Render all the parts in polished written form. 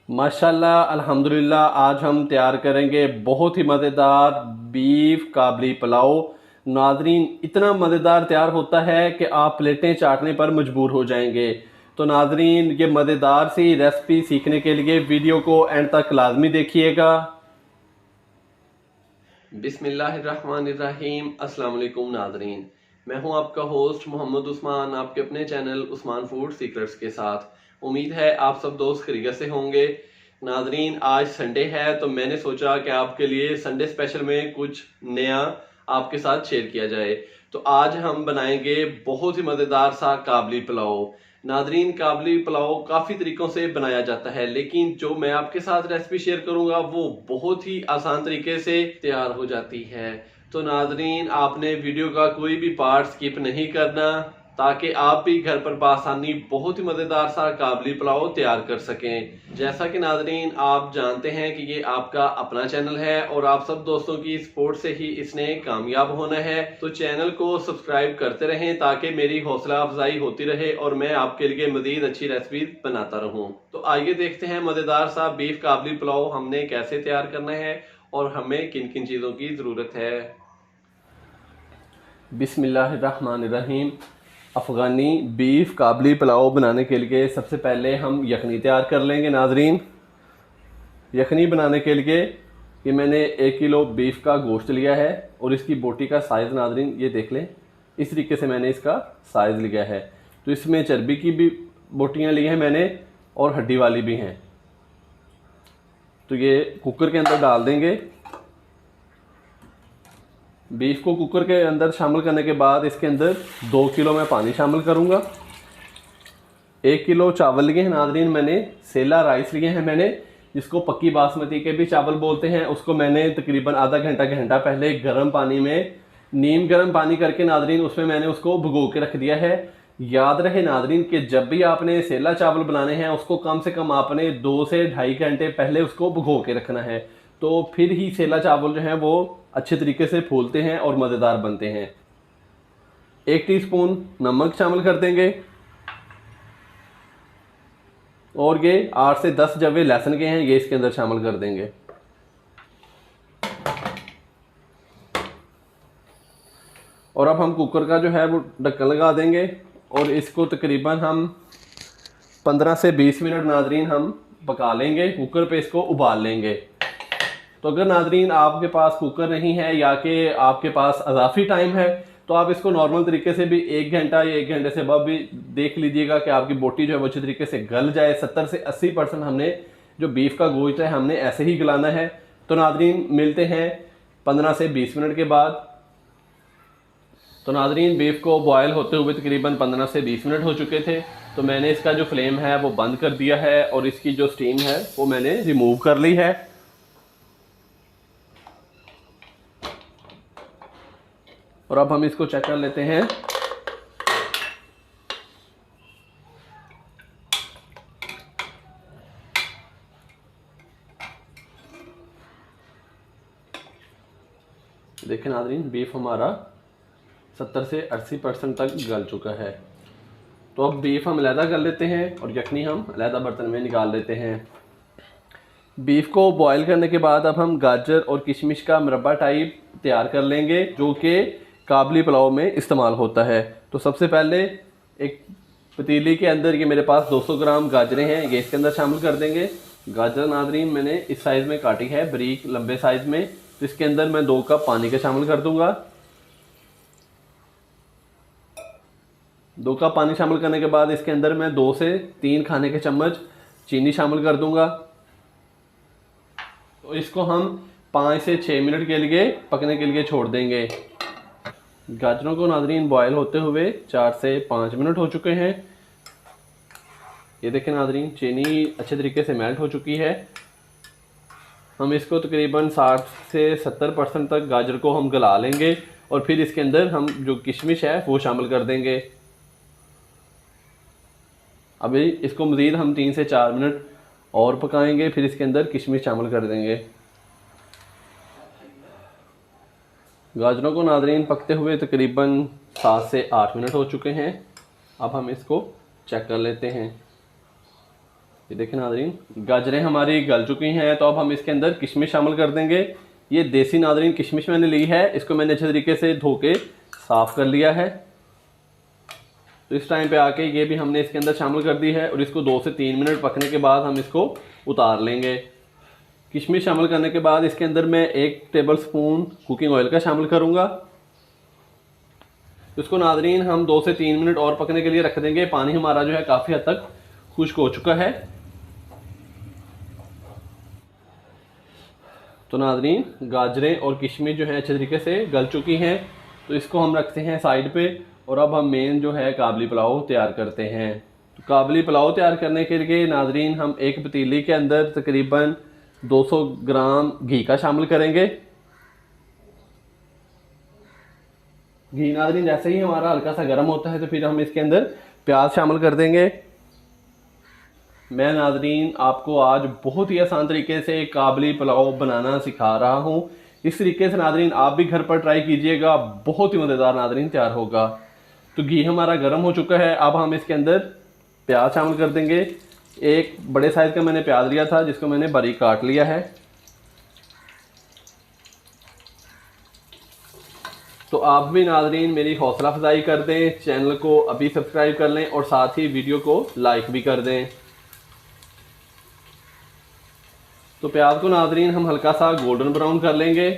माशाल्लाह अल्हम्दुलिल्लाह। आज हम तैयार करेंगे बहुत ही मज़ेदार बीफ काबली पुलाव। नादरीन, इतना मज़ेदार तैयार होता है कि आप प्लेटें चाटने पर मजबूर हो जाएंगे। तो नादरीन, ये मज़ेदार सी रेसिपी सीखने के लिए वीडियो को एंड तक लाजमी देखिएगा। बिस्मिल्लाहिर्रहमानिर्रहीम। अस्सलाम वालेकुम नादरीन, मैं हूं आपका होस्ट मोहम्मद उस्मान, आपके अपने चैनल उस्मान फूड सीक्रेट्स के साथ। उम्मीद है आप सब दोस्त खैरियत से होंगे। नादरीन, आज संडे है तो मैंने सोचा कि आपके लिए संडे स्पेशल में कुछ नया आपके साथ शेयर किया जाए। तो आज हम बनाएंगे बहुत ही मज़ेदार सा काबली पुलाव। नादरीन, काबली पुलाव काफ़ी तरीक़ों से बनाया जाता है, लेकिन जो मैं आपके साथ रेसिपी शेयर करूंगा वो बहुत ही आसान तरीके से तैयार हो जाती है। तो नादरीन, आपने वीडियो का कोई भी पार्ट स्किप नहीं करना, ताकि आप भी घर पर बआसानी बहुत ही मज़ेदार सा काबली पुलाव तैयार कर सकें। जैसा कि नादरीन आप जानते हैं कि ये आपका अपना चैनल है और आप सब दोस्तों की सपोर्ट से ही इसने कामयाब होना है। तो चैनल को सब्सक्राइब करते रहें ताकि मेरी हौसला अफजाई होती रहे और मैं आपके लिए मजीद अच्छी रेसिपी बनाता रहूं। तो आइए देखते हैं मज़ेदार सा बीफ काबली पुलाव हमने कैसे तैयार करना है और हमें किन किन चीज़ों की ज़रूरत है। बिस्मिल्लाहिर्रहमानिर्रहीम। अफ़गानी बीफ काबली पुलाव बनाने के लिए सबसे पहले हम यखनी तैयार कर लेंगे। नाजरीन, यखनी बनाने के लिए ये मैंने 1 किलो बीफ का गोश्त लिया है और इसकी बोटी का साइज़ नाजरीन ये देख लें, इस तरीके से मैंने इसका साइज़ लिया है। तो इसमें चर्बी की भी बोटियाँ ली हैं मैंने और हड्डी वाली भी हैं। तो ये कुकर के अंदर डाल देंगे। बीफ को कुकर के अंदर शामिल करने के बाद इसके अंदर 2 किलो मैं पानी शामिल करूंगा। 1 किलो चावल लिए हैं नादरीन, मैंने सेला राइस लिए हैं मैंने, जिसको पक्की बासमती के भी चावल बोलते हैं। उसको मैंने तकरीबन आधा घंटा पहले गर्म पानी में नीम गर्म पानी करके नादरीन उसमें मैंने उसको भिगो के रख दिया है। याद रहे नादरीन कि जब भी आपने सेला चावल बनाने हैं उसको कम से कम आपने 2 से 2.5 घंटे पहले उसको भिगो के रखना है। तो फिर ही सेला चावल जो हैं वो अच्छे तरीके से फूलते हैं और मज़ेदार बनते हैं। 1 टीस्पून नमक शामिल कर देंगे और ये 8 से 10 जवे लहसुन के हैं, ये इसके अंदर शामिल कर देंगे। और अब हम कुकर का जो है वो ढक्कन लगा देंगे और इसको तकरीबन हम 15 से 20 मिनट नादरीन हम पका लेंगे। कुकर पे इसको उबाल लेंगे। तो अगर नादरीन आपके पास कुकर नहीं है या कि आपके पास अजाफी टाइम है तो आप इसको नॉर्मल तरीके से भी 1 घंटा या 1 घंटे से बाद भी देख लीजिएगा कि आपकी बोटी जो है वो अच्छी तरीके से गल जाए। 70 से 80% हमने जो बीफ का गोश्त है हमने ऐसे ही गलाना है। तो नादरीन मिलते हैं 15 से 20 मिनट के बाद। तो नादरीन, बीफ को बॉयल होते हुए तकरीबन 15 से 20 मिनट हो चुके थे। तो मैंने इसका जो फ्लेम है वो बंद कर दिया है और इसकी जो स्टीम है वो मैंने रिमूव कर ली है। और अब हम इसको चेक कर लेते हैं। देखें नादरीन, बीफ हमारा 70 से 80% तक गल चुका है। तो अब बीफ हम अलहदा कर लेते हैं और यखनी हम अलहदा बर्तन में निकाल लेते हैं। बीफ को बॉयल करने के बाद अब हम गाजर और किशमिश का मुरब्बा टाइप तैयार कर लेंगे, जो कि काबली पुलाव में इस्तेमाल होता है। तो सबसे पहले एक पतीली के अंदर ये मेरे पास 200 ग्राम गाजरें हैं, ये इसके अंदर शामिल कर देंगे। गाजर नादरीन मैंने इस साइज़ में काटी है, बारीक लंबे साइज़ में। तो इसके अंदर मैं 2 कप पानी का शामिल कर दूंगा। 2 कप पानी शामिल करने के बाद इसके अंदर मैं 2 से 3 खाने के चम्मच चीनी शामिल कर दूंगा। तो इसको हम 5 से 6 मिनट के लिए पकने के लिए छोड़ देंगे। गाजरों को नादरीन बॉयल होते हुए 4 से 5 मिनट हो चुके हैं। ये देखें नादरीन, चीनी अच्छे तरीके से मेल्ट हो चुकी है। हम इसको तकरीबन 60 से 70% तक गाजर को हम गला लेंगे और फिर इसके अंदर हम जो किशमिश है वो शामिल कर देंगे। अभी इसको मज़ीद हम 3 से 4 मिनट और पकाएंगे, फिर इसके अंदर किशमिश शामिल कर देंगे। गाजरों को नादरीन पकते हुए तकरीबन 7 से 8 मिनट हो चुके हैं। अब हम इसको चेक कर लेते हैं। ये देखें नाज़रीन, गाजरें हमारी गल चुकी हैं, तो अब हम इसके अंदर किशमिश शामिल कर देंगे। ये देसी नाज़रीन किशमिश मैंने ली है, इसको मैंने अच्छे तरीके से धो के साफ़ कर लिया है। तो इस टाइम पे आके ये भी हमने इसके अंदर शामिल कर दी है और इसको 2 से 3 मिनट पकने के बाद हम इसको उतार लेंगे। किशमिश शामिल करने के बाद इसके अंदर मैं 1 टेबल स्पून कुकिंग ऑयल का शामिल करूँगा। इसको नाज़रीन हम 2 से 3 मिनट और पकने के लिए रख देंगे। पानी हमारा जो है काफ़ी हद तक खुश्क हो चुका है। तो नाज़रीन, गाजरें और किशमिश जो है अच्छे तरीके से गल चुकी हैं, तो इसको हम रखते हैं साइड पे और अब हम मेन जो है काबली पुलाव तैयार करते हैं। तो काबली पुलाव तैयार करने के लिए नाज़रीन हम एक पतीली के अंदर तकरीबन 200 ग्राम घी का शामिल करेंगे। घी नाज़रीन जैसे ही हमारा हल्का सा गर्म होता है तो फिर हम इसके अंदर प्याज शामिल कर देंगे। मैं नाज़रीन आपको आज बहुत ही आसान तरीके से काबली पुलाव बनाना सिखा रहा हूँ। इस तरीके से नाज़रीन आप भी घर पर ट्राई कीजिएगा, बहुत ही मज़ेदार नाज़रीन तैयार होगा। तो घी हमारा गर्म हो चुका है, अब हम इसके अंदर प्याज शामिल कर देंगे। एक बड़े साइज़ का मैंने प्याज लिया था जिसको मैंने बारीक काट लिया है। तो आप भी नाज़रीन मेरी हौसला अफजाई कर दें, चैनल को अभी सब्सक्राइब कर लें और साथ ही वीडियो को लाइक भी कर दें। तो प्याज को नाज़रीन हम हल्का सा गोल्डन ब्राउन कर लेंगे।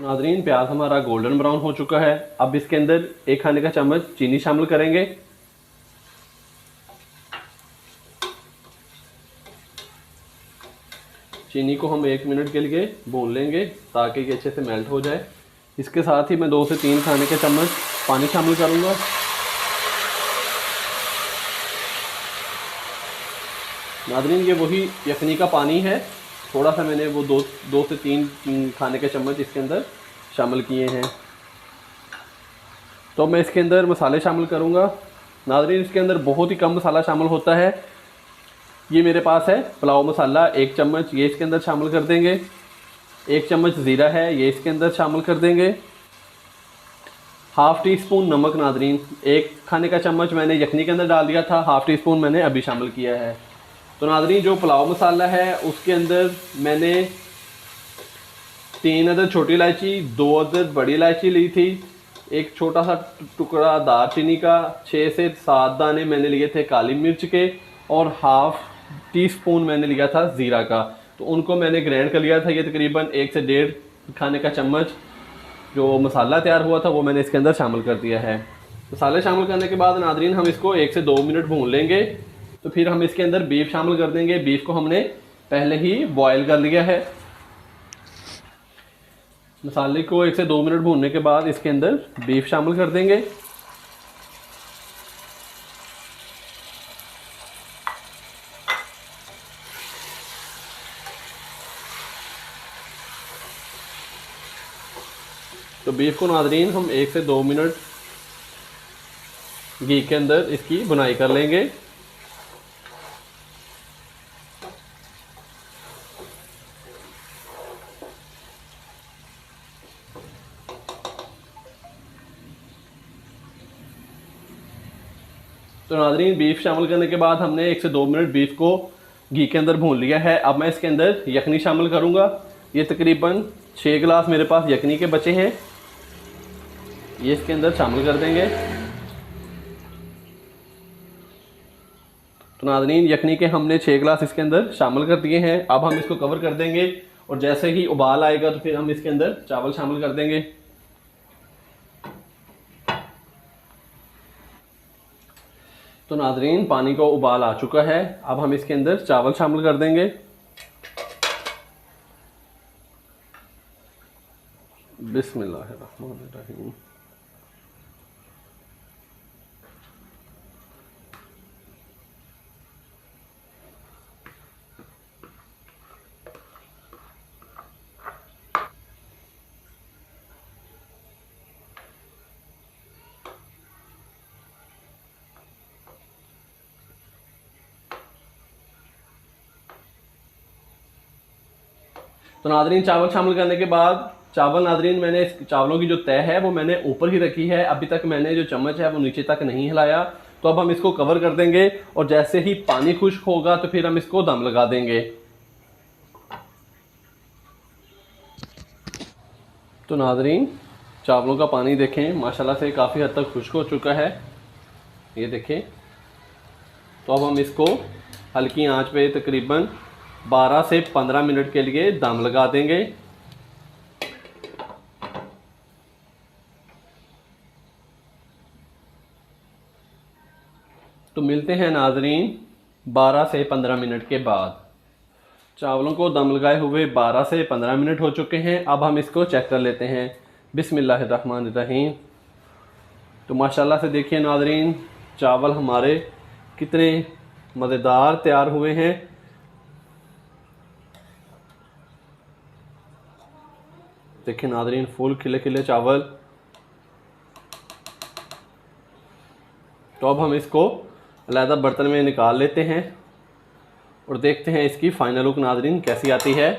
नाज़रीन प्याज हमारा गोल्डन ब्राउन हो चुका है, अब इसके अंदर 1 खाने का चम्मच चीनी शामिल करेंगे। चीनी को हम 1 मिनट के लिए भून लेंगे ताकि ये अच्छे से मेल्ट हो जाए। इसके साथ ही मैं 2 से 3 खाने के चम्मच पानी शामिल करूँगा। नाज़रीन ये वही यखनी का पानी है, थोड़ा सा मैंने वो 2 से 3 खाने के चम्मच इसके अंदर शामिल किए हैं। तो मैं इसके अंदर मसाले शामिल करूँगा। नाज़रीन इसके अंदर बहुत ही कम मसाला शामिल होता है। ये मेरे पास है पुलाव मसाला 1 चम्मच, ये इसके अंदर शामिल कर देंगे। 1 चम्मच ज़ीरा है, ये इसके अंदर शामिल कर देंगे। हाफ़ टी स्पून नमक नाज़रीन, 1 खाने का चम्मच मैंने यखनी के अंदर डाल दिया था, हाफ़ टी स्पून मैंने अभी शामिल किया है। तो नाज़रीन जो पुलाव मसाला है उसके अंदर मैंने 3 अदद छोटी इलायची, 2 अदद बड़ी इलायची ली थी, एक छोटा सा टुकड़ा दालचीनी का, 6 से 7 दाने मैंने लिए थे काली मिर्च के और हाफ़ टी स्पून मैंने लिया था ज़ीरा का। तो उनको मैंने ग्राइंड कर लिया था। ये तकरीबन 1 से 1.5 खाने का चम्मच जो मसाला तैयार हुआ था वो मैंने इसके अंदर शामिल कर दिया है। मसाले शामिल करने के बाद नाज़रीन हम इसको 1 से 2 मिनट भून लेंगे। तो फिर हम इसके अंदर बीफ शामिल कर देंगे। बीफ को हमने पहले ही बॉयल कर लिया है। मसाले को 1 से 2 मिनट भूनने के बाद इसके अंदर बीफ शामिल कर देंगे। तो बीफ को नाज़रीन हम 1 से 2 मिनट घी के अंदर इसकी भुनाई कर लेंगे। तो नाज़रीन बीफ शामिल करने के बाद हमने 1 से 2 मिनट बीफ को घी के अंदर भून लिया है। अब मैं इसके अंदर यखनी शामिल करूँगा। ये तकरीबन 6 गिलास मेरे पास यखनी के बचे हैं, ये इसके अंदर शामिल कर देंगे। तो नाज़रीन यखनी के हमने 6 गिलास इसके अंदर शामिल कर दिए हैं। अब हम इसको कवर कर देंगे और जैसे ही उबाल आएगा तो फिर हम इसके अंदर चावल शामिल कर देंगे। तो नाज़रीन पानी को उबाल आ चुका है, अब हम इसके अंदर चावल शामिल कर देंगे। बिस्मिल्लाहिर्रहमानिर्रहीम। तो नाज़रीन चावल शामिल करने के बाद चावल नाजरीन, मैंने इस चावलों की जो तय है वो मैंने ऊपर ही रखी है, अभी तक मैंने जो चम्मच है वो नीचे तक नहीं हिलाया। तो अब हम इसको कवर कर देंगे और जैसे ही पानी खुश्क होगा तो फिर हम इसको दम लगा देंगे। तो नाजरीन, चावलों का पानी देखें माशाल्लाह से काफ़ी हद तक खुश्क हो चुका है, ये देखें। तो अब हम इसको हल्की आंच पे तकरीबन 12 से 15 मिनट के लिए दम लगा देंगे। तो मिलते हैं नाजरीन 12 से 15 मिनट के बाद। चावलों को दम लगाए हुए 12 से 15 मिनट हो चुके हैं। अब हम इसको चेक कर लेते हैं। बिस्मिल्लाहिर्रहमानिर्रहीम। तो माशाल्लाह से देखिए नाजरीन, चावल हमारे कितने मज़ेदार तैयार हुए हैं। देखिए नाजरीन, फुल खिले खिले चावल। तो अब हम इसको अलहदा बर्तन में निकाल लेते हैं और देखते हैं इसकी फ़ाइनल लुक नाजरीन कैसी आती है।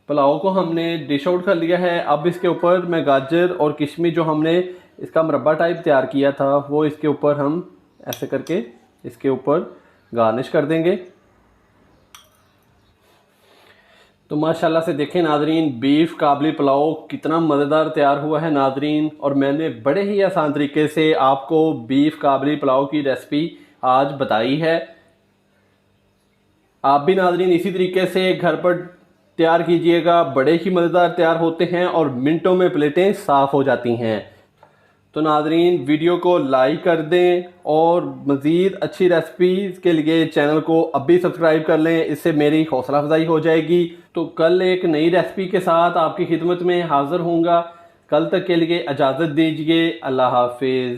पुलाव को हमने डिश आउट कर लिया है। अब इसके ऊपर मैं गाजर और किशमिश जो हमने इसका मुरब्बा टाइप तैयार किया था वो इसके ऊपर हम ऐसे करके इसके ऊपर गार्निश कर देंगे। तो माशाल्लाह से देखें नाजरीन, बीफ काबली पुलाव कितना मज़ेदार तैयार हुआ है नाजरीन। और मैंने बड़े ही आसान तरीके से आपको बीफ काबली पुलाव की रेसिपी आज बताई है। आप भी नाजरीन इसी तरीके से घर पर तैयार कीजिएगा, बड़े ही मज़ेदार तैयार होते हैं और मिनटों में प्लेटें साफ़ हो जाती हैं। तो नाजरीन, वीडियो को लाइक कर दें और मज़ीद अच्छी रेसिपीज़ के लिए चैनल को अभी सब्सक्राइब कर लें, इससे मेरी हौसला अफजाई हो जाएगी। तो कल एक नई रेसिपी के साथ आपकी खिदमत में हाज़िर होऊंगा। कल तक के लिए इजाज़त दीजिए। अल्लाह हाफिज़।